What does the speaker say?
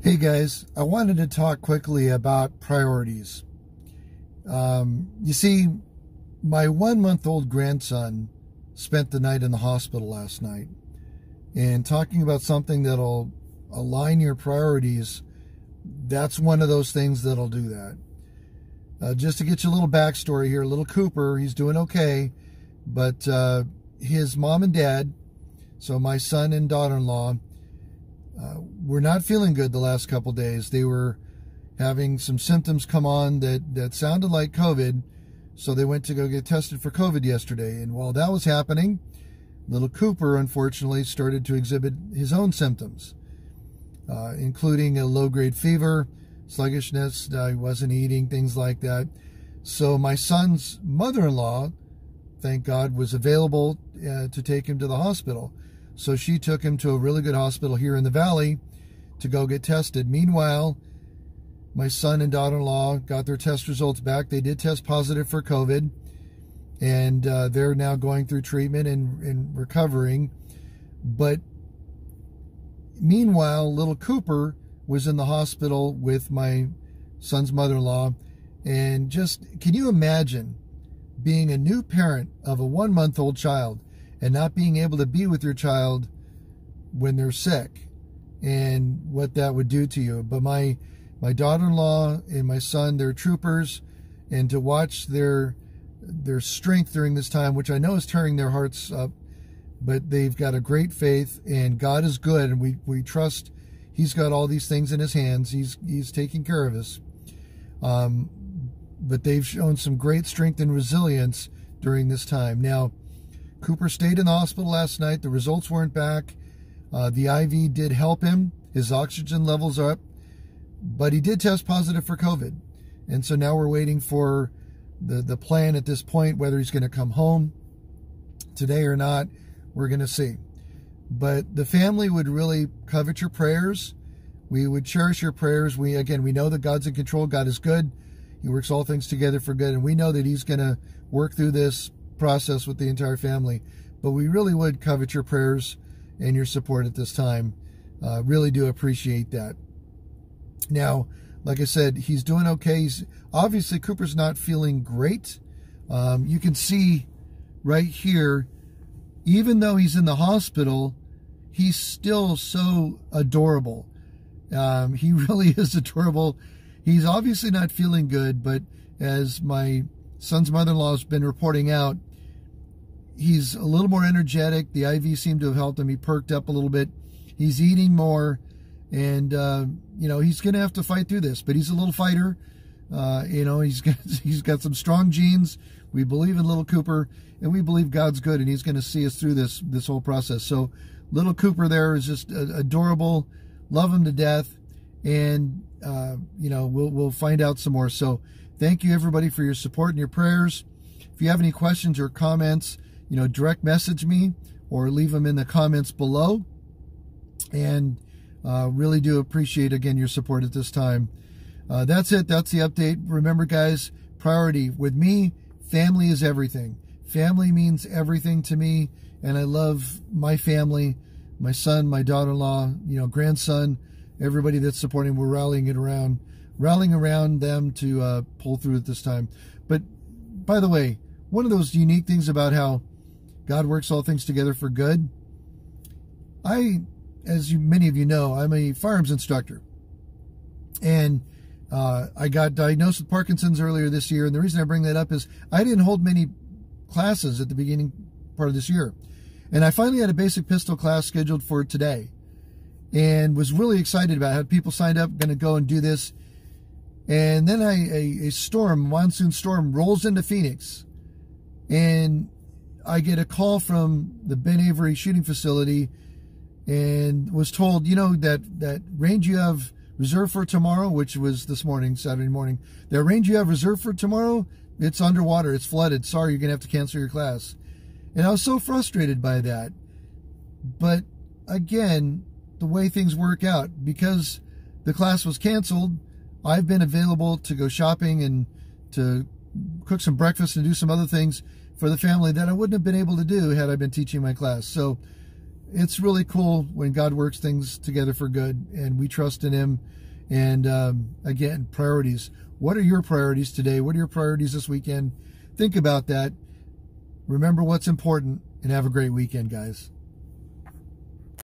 Hey guys, I wanted to talk quickly about priorities. You see, my 1-month-old grandson spent the night in the hospital last night. And talking about something that'll align your priorities, that's one of those things that'll do that. Just to get you a little backstory here, little Cooper, he's doing okay, but his mom and dad, so my son and daughter-in-law, were not feeling good the last couple days. They were having some symptoms come on that sounded like COVID, so they went to go get tested for COVID yesterday. And while that was happening, little Cooper, unfortunately, started to exhibit his own symptoms, including a low-grade fever, sluggishness, he wasn't eating, things like that. So my son's mother-in-law, thank God, was available to take him to the hospital. So she took him to a really good hospital here in the Valley to go get tested. Meanwhile, my son and daughter-in-law got their test results back. They did test positive for COVID, and they're now going through treatment and recovering. But meanwhile, little Cooper was in the hospital with my son's mother-in-law. And just, can you imagine being a new parent of a 1-month-old child and not being able to be with your child when they're sick, and what that would do to you? But my daughter-in-law and my son, they're troopers, and to watch their strength during this time, which I know is tearing their hearts up, but they've got a great faith, and God is good, and we trust He's got all these things in His hands. He's taking care of us. But they've shown some great strength and resilience during this time. Now, Cooper stayed in the hospital last night. The results weren't back. The IV did help him. His oxygen levels are up. But he did test positive for COVID. And so now we're waiting for the plan at this point, whether he's going to come home today or not. We're going to see. But the family would really covet your prayers. We would cherish your prayers. We know that God's in control. God is good. He works all things together for good. And we know that He's going to work through this process with the entire family. But we really would covet your prayers and your support at this time. Really do appreciate that. Now, like I said, he's doing okay. Obviously, Cooper's not feeling great. You can see right here, even though he's in the hospital, he's still so adorable. He really is adorable. He's obviously not feeling good, but as my son's mother-in-law has been reporting out, he's a little more energetic. The IV seemed to have helped him. He perked up a little bit. He's eating more, and he's going to have to fight through this. But he's a little fighter. He's got some strong genes. We believe in little Cooper, and we believe God's good, and He's going to see us through this whole process. So little Cooper there is just adorable. Love him to death, and we'll find out some more. So thank you everybody for your support and your prayers. If you have any questions or comments, direct message me or leave them in the comments below. And really do appreciate, again, your support at this time. That's it. That's the update. Remember, guys, priority. With me, family is everything. Family means everything to me, and I love my family, my son, my daughter-in-law, grandson, everybody that's supporting. We're rallying around them to pull through at this time. But, by the way, one of those unique things about how God works all things together for good, many of you know, I'm a firearms instructor. And I got diagnosed with Parkinson's earlier this year. And the reason I bring that up is I didn't hold many classes at the beginning part of this year. And I finally had a basic pistol class scheduled for today. And was really excited about it. Had people signed up, going to go and do this. And then a monsoon storm rolls into Phoenix. And I get a call from the Ben Avery shooting facility and was told, that range you have reserved for tomorrow, which was this morning, Saturday morning, that range you have reserved for tomorrow, it's underwater, it's flooded. Sorry, you're going to have to cancel your class. And I was so frustrated by that. But again, the way things work out, because the class was canceled, I've been available to go shopping and to cook some breakfast and do some other things for the family that I wouldn't have been able to do had I been teaching my class. So it's really cool when God works things together for good, and we trust in Him. And again, priorities. What are your priorities today? What are your priorities this weekend? Think about that. Remember what's important, and have a great weekend, guys.